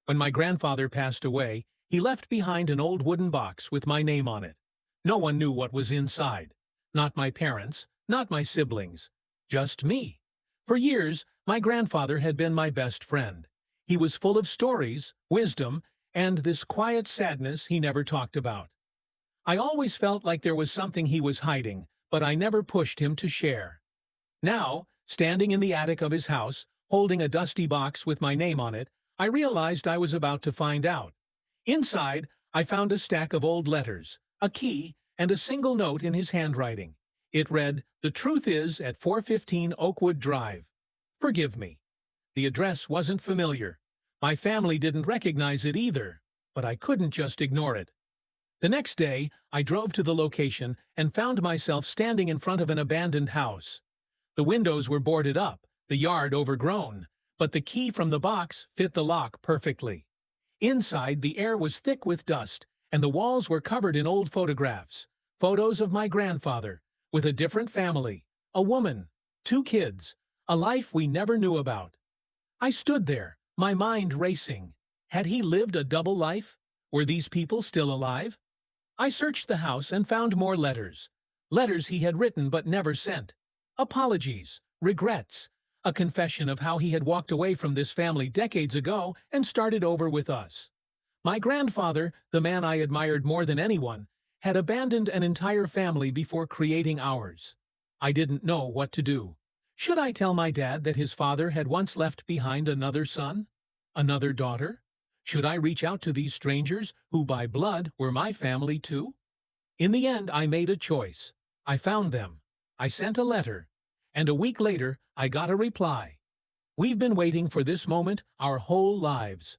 When my grandfather passed away, he left behind an old wooden box with my name on it. No one knew what was inside. Not my parents, not my siblings. Just me. For years, my grandfather had been my best friend. He was full of stories, wisdom, and this quiet sadness he never talked about. I always felt like there was something he was hiding, but I never pushed him to share. Now, standing in the attic of his house, holding a dusty box with my name on it, I realized I was about to find out. Inside, I found a stack of old letters, a key, and a single note in his handwriting. It read, "The truth is at 415 Oakwood Drive. Forgive me." The address wasn't familiar. My family didn't recognize it either, but I couldn't just ignore it. The next day, I drove to the location and found myself standing in front of an abandoned house. The windows were boarded up, the yard overgrown, but the key from the box fit the lock perfectly. Inside, the air was thick with dust, and the walls were covered in old photographs. Photos of my grandfather, with a different family, a woman, 2 kids, a life we never knew about. I stood there, my mind racing. Had he lived a double life? Were these people still alive? I searched the house and found more letters. Letters he had written but never sent. Apologies, regrets, a confession of how he had walked away from this family decades ago and started over with us. My grandfather, the man I admired more than anyone, had abandoned an entire family before creating ours. I didn't know what to do. Should I tell my dad that his father had once left behind another son? Another daughter? Should I reach out to these strangers who by blood were my family too? In the end, I made a choice. I found them. I sent a letter. And a week later, I got a reply. "We've been waiting for this moment our whole lives.